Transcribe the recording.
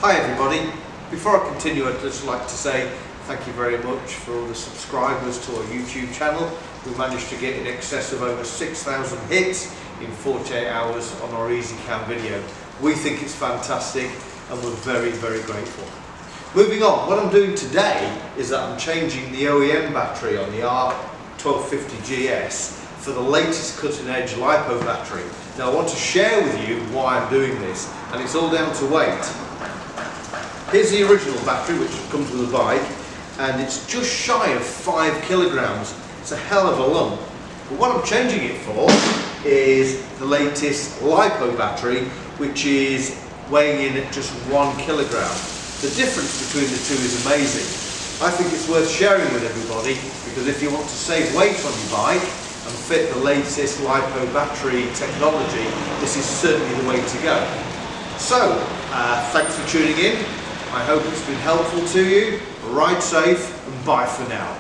Hi everybody, before I continue I'd just like to say thank you very much for all the subscribers to our YouTube channel. We managed to get in excess of over 6,000 hits in 48 hours on our EasyCam video. We think it's fantastic and we're very grateful. Moving on, what I'm doing today is that I'm changing the OEM battery on the R1250 GS for the latest cutting edge LiPo battery. Now I want to share with you why I'm doing this, and it's all down to weight. Here's the original battery which comes with the bike, and it's just shy of 5 kilograms. It's a hell of a lump. But what I'm changing it for is the latest LiPo battery, which is weighing in at just 1 kilogram. The difference between the two is amazing. I think it's worth sharing with everybody, because if you want to save weight on your bike and fit the latest LiPo battery technology, this is certainly the way to go. So, thanks for tuning in. I hope it's been helpful to you. Ride safe and bye for now.